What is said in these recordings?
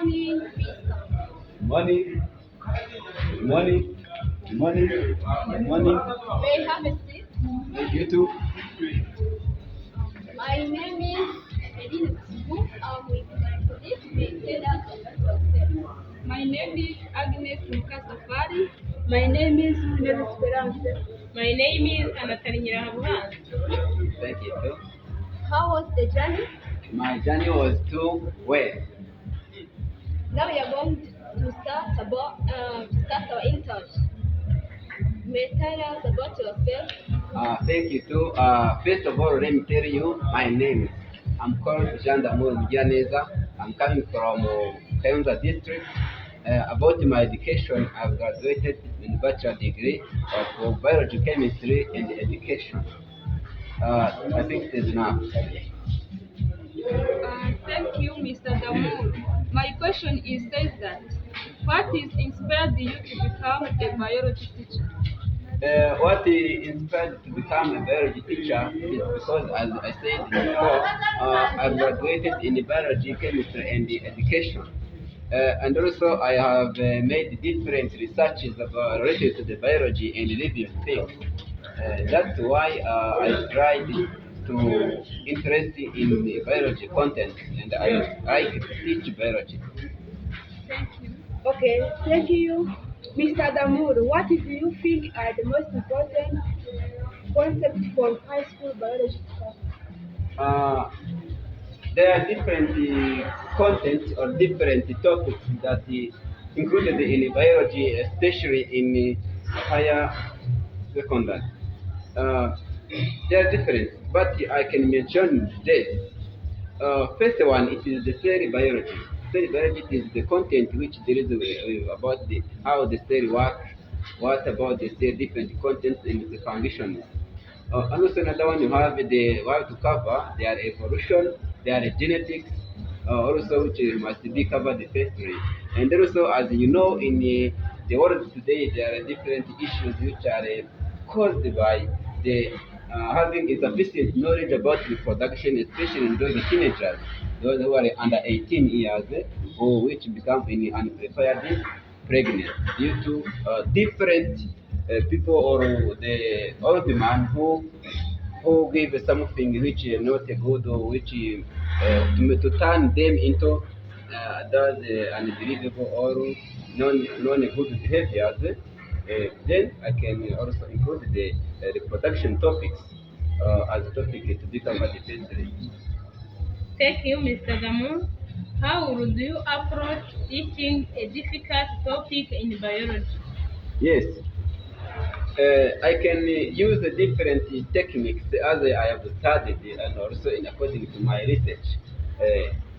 morning, Mister. Money, money, money, money. May I have a seat? You too. My name is Medina Tibu. I'm with my colleague. May tell us about yourself. My name is Agnes Mukasafari. My name is Nene Esperance. My name is Anatali Nyirahabuhanga. Thank you too. How was the journey? My journey was too well. Now we are going to start our interview. May you tell us about yourself. Thank you too. First of all, let me tell you my name. I'm called Jean Damour Mugiraneza. I'm coming from Kayonza district. About my education, I've graduated in bachelor degree of biology, chemistry, and education. I think it is enough. Thank you, Mr. Damour. My question is says that what is inspired you to become a biology teacher? What inspired to become a biology teacher is because, as I said before, I graduated in biology, chemistry, and education. And also, I have made different researches about related to the biology and living things. That's why I tried to interest in the biology content, and I like to teach biology. Thank you. Okay, thank you. Mr. Damour, what do you think are the most important concepts for high school biology class? Uh, there are different content or different topics that included in biology, especially in higher secondary. Uh, they are different, but I can mention this. First one, it is the cell biology. Cell biology is the content which there is about the how the cell works, what about the cell different contents and the functions. And also another one you have the what to cover their evolution, their genetics, also which must be covered firstly. And also as you know in the world today there are different issues which are caused by the having insufficient knowledge about reproduction, especially in those teenagers, those who are under 18 years, or which become in unprepared pregnant due to different people or the old man who give something which is not good or which to turn them into those unbelievable or non good behaviors. Then I can also include the reproduction topics as a topic to become a defense. Thank you, Mr. Damour. How would you approach teaching a difficult topic in biology? Yes, I can use the different techniques as I have studied and also in according to my research.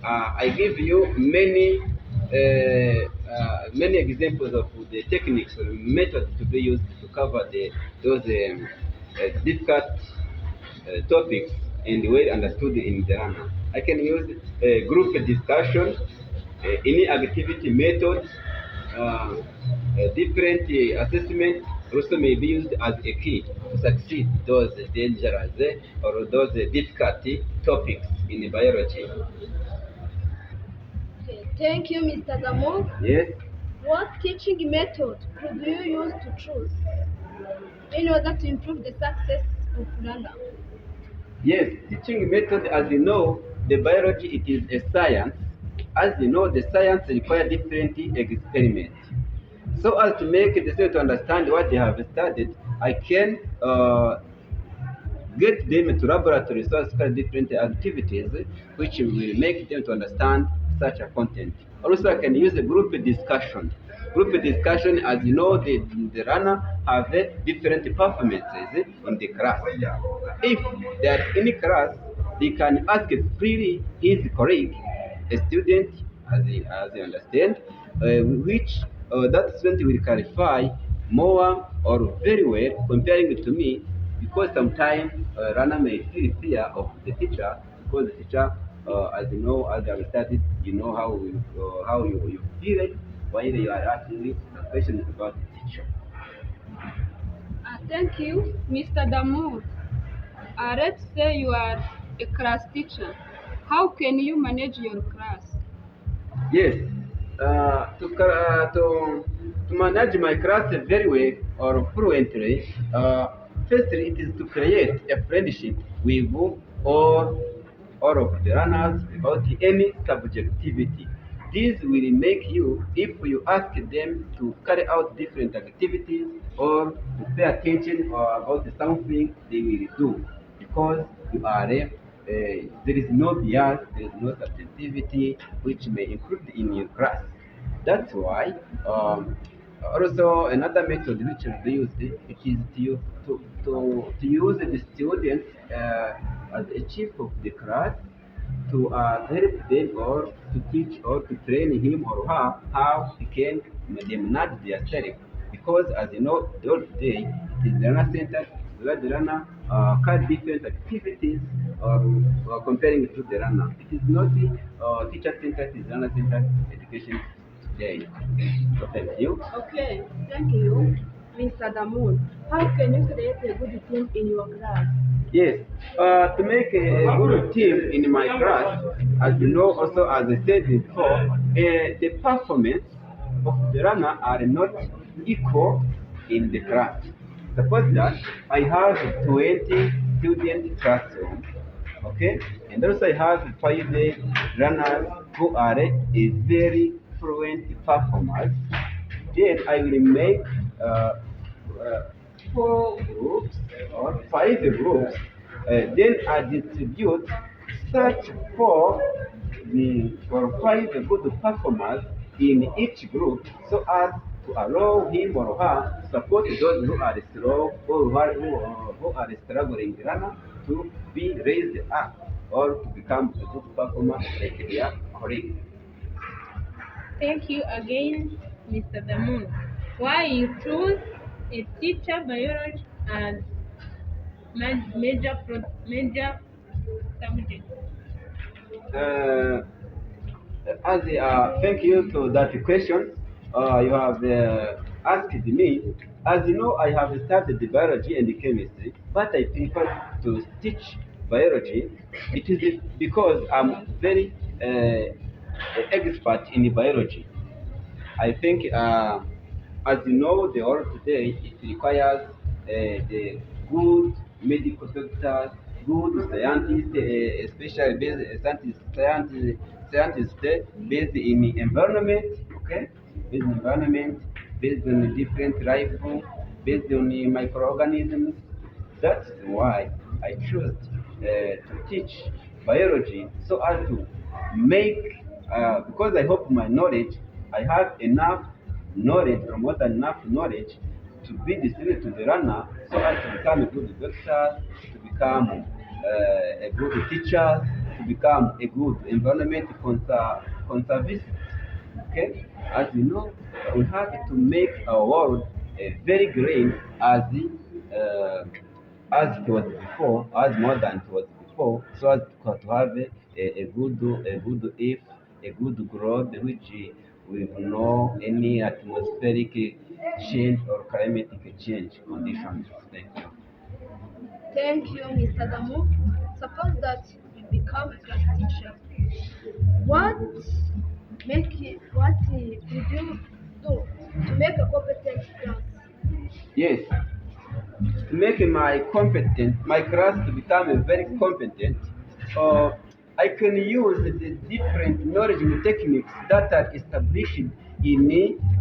I give you many examples of the techniques or methods to be used to cover those difficult topics and well understood in the runner. I can use group discussion, any activity method, different assessment also may be used as a key to succeed those dangerous or those difficult topics in biology. Okay, thank you, Mr. Damour. Yes. What teaching method could you use to choose in order to improve the success of learner? Yes, teaching method, as you know, the biology it is a science. As you know, the science requires different experiments. So as to make the student to understand what they have studied, I can get them to laboratory so as different activities which will make them to understand such a content. Also, I can use a group discussion. Group discussion, as you know, the runner have different performances in the class. If they are in class, they can ask freely his colleague, a student, as you understand, which that student will clarify more or very well comparing it to me because sometimes runner may feel fear of the teacher because the teacher, as you know, as you have studied, you know how you feel it while you are asking questions about the teacher. Thank you, Mr. Damour. Let's say you are a class teacher. How can you manage your class? Yes, to manage my class very well or fluently, firstly, it is to create a friendship with all of the learners about any subjectivity. This will make you, if you ask them to carry out different activities or to pay attention or about something, they will do because you are there is no bias, there is no subjectivity which may include in your class. That's why also another method which is used it is to use the students as a chief of the class to help them or to teach or to train him or her how he can manage their self. Because as you know, the whole day it is learner centered where the learner can different activities comparing to the learner. It is not teacher centered, it is learner centered education today. So thank you. Okay, thank you, Mr. Damoon. How can you create a good team in your class? Yes, to make a good team in my class, as you know, also as I said before, the performance of the runner are not equal in the class. Suppose that I have 20 student classroom, okay, and also I have 5 runners who are a very fluent performers. Then I will make uh, uh, 4 groups or 5 groups. Then I distribute such for 5 good performers in each group so as to allow him or her to support those who are slow or who are struggling runner to be raised up or to become a good performer like their colleagues. Thank you again, Mr. Damoon. Why you choose a teacher biology as major subject? Uh, Thank you to that question. You have asked me. As you know, I have studied the biology and the chemistry, but I prefer to teach biology. It is because I'm very expert in biology. I think, as you know, the world today it requires the good medical doctors, good scientists, especially scientists based in environment, okay, based in environment, based on different life, based on microorganisms. That's why I chose to teach biology so as to make, because I hope my knowledge, I have enough knowledge or more than enough knowledge to be distributed to the runner so as to become a good doctor, to become a good teacher, to become a good environment conservation. Okay, as you know, we have to make our world very green uh, as it was before, as more than it was before, so as to have a good if a good growth which with no any atmospheric change or climatic change conditions. Thank you. Thank you, Mr. Damoon. Suppose that you become a class teacher. What what did you do to make a competent class? Yes, to make my class to become a very competent, uh, I can use the different knowledge and techniques that are established in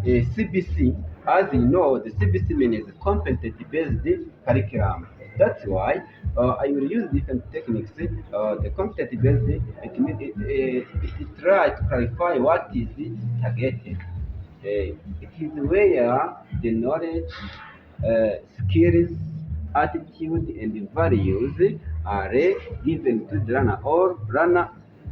CBC. As you know, the CBC means competency-based curriculum. That's why I will use different techniques. The competency-based, it try to clarify what is targeted. It is where the knowledge, skills, attitude, and values are given to the learner, or learner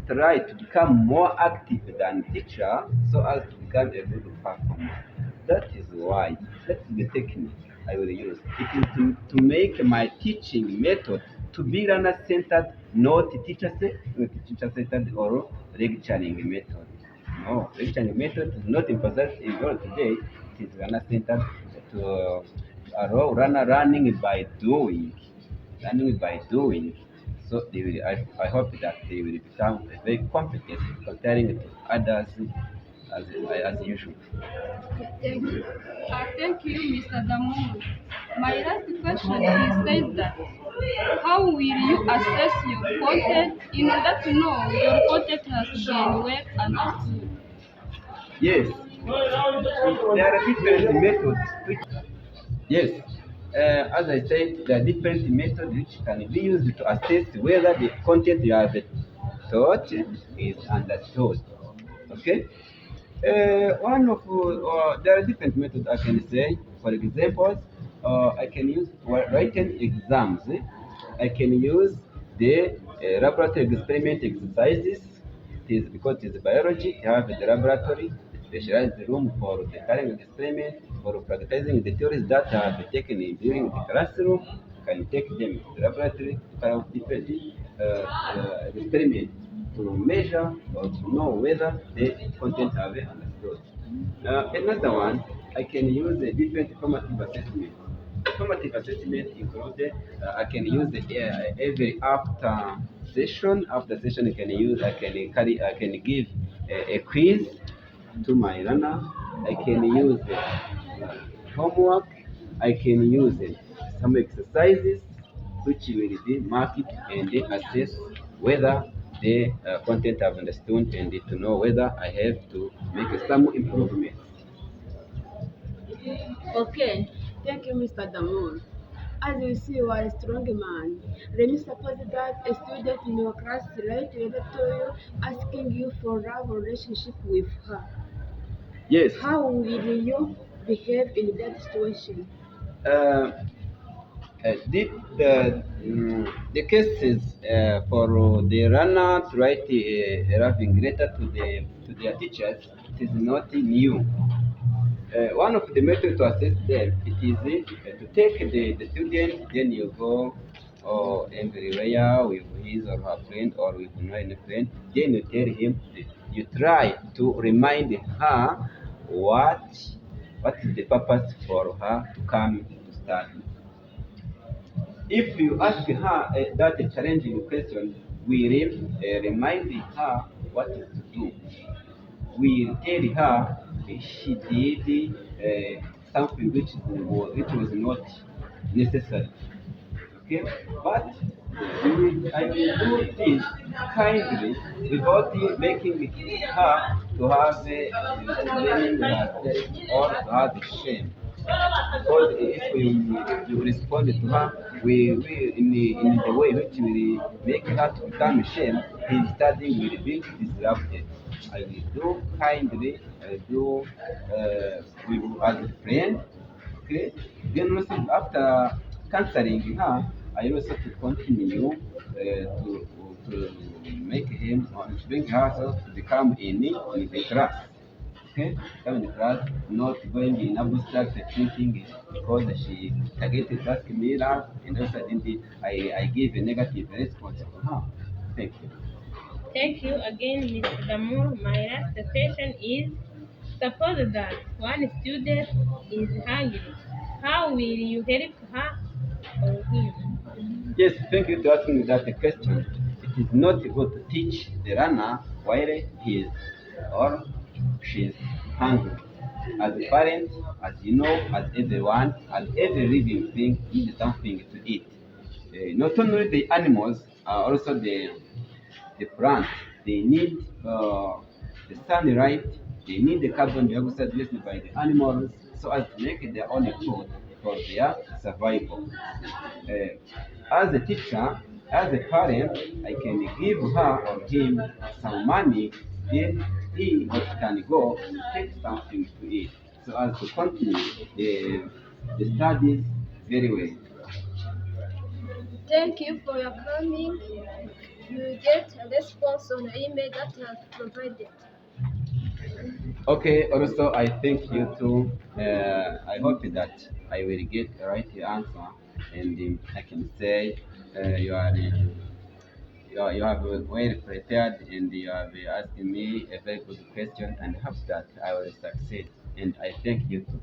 try to become more active than teacher so as to become a good performer. That is why, that's the technique I will use. It is to make my teaching method to be learner centered, not teacher centered or lecturing method. No, lecturing method is not emphasized in all today. It is learner centered to allow runner running by doing, learning by doing. So they will, I hope that they will become very competent comparing to others as usual. Thank you. Thank you, Mr. Damour. My last question is says that how will you assess your content in order to know your content has been well understood? Yes, there are different methods. Yes, as I said, there are different methods which can be used to assess whether the content you have taught is understood. Okay. There are different methods I can say. For example, I can use written exams. I can use the laboratory experiment exercises. It is because it is biology. You have the laboratory, specialized room for the carrying experiment, for practicing the theories that have taken during the classroom. You can take them to the laboratory to carry out different experiments to measure or to know whether the content have been understood. Another one, I can use a different formative assessment. Formative assessment included, I can use every after session I can give a quiz to my runner. I can use homework. I can use some exercises which will be marked and they assess whether the content I've understood and to know whether I have to make some improvements. Okay, thank you, Mr. Damour. As you see, you are a strong man. Let me suppose that a student in your class write a letter to you asking you for a relationship with her. Yes. How will you behave in that situation? Uh, the cases for the runner to write a raving letter to their teachers, it is not new. One of the methods to assess them, it is to take the student, then you go everywhere with his or her friend or with another friend, then you tell him, you try to remind her what what is the purpose for her to come to study. If you ask her that challenging question, we will remind her what is to do. We tell her she did something which was not necessary. Okay, but I will do this kindly without making her to have blaming herself or to have shame. Because if we respond to her, we in the way which will make her to become ashamed, his studying will be disrupted. I will do kindly, I will do as a friend, okay? Then also after counseling her, I also to continue to make him or to bring herself to become in the class. Okay, come in the class, not going in abstract thinking because she targeted task mirror and also I give a negative response to her. Thank you. Thank you again, Mr. Damour. My last question is suppose that one student is hungry. How will you help her or him? Yes, thank you to asking that question. It is not good to teach the runner while he is or she is hungry. As a parent, as you know, as everyone, as every living thing needs something to eat. Not only the animals, also the plants. They need the sunlight. They need the carbon dioxide released by the animals so as to make their own food for their survival. As a teacher, as a parent, I can give her or him some money, then he or she can go take something to eat so as to continue the studies very well. Thank you for your coming. You get a response on the email that you have provided. Okay, also I thank you too. I hope that I will get the right answer and I can say you have well prepared and you have asked me a very good question and hope that I will succeed and I thank you too.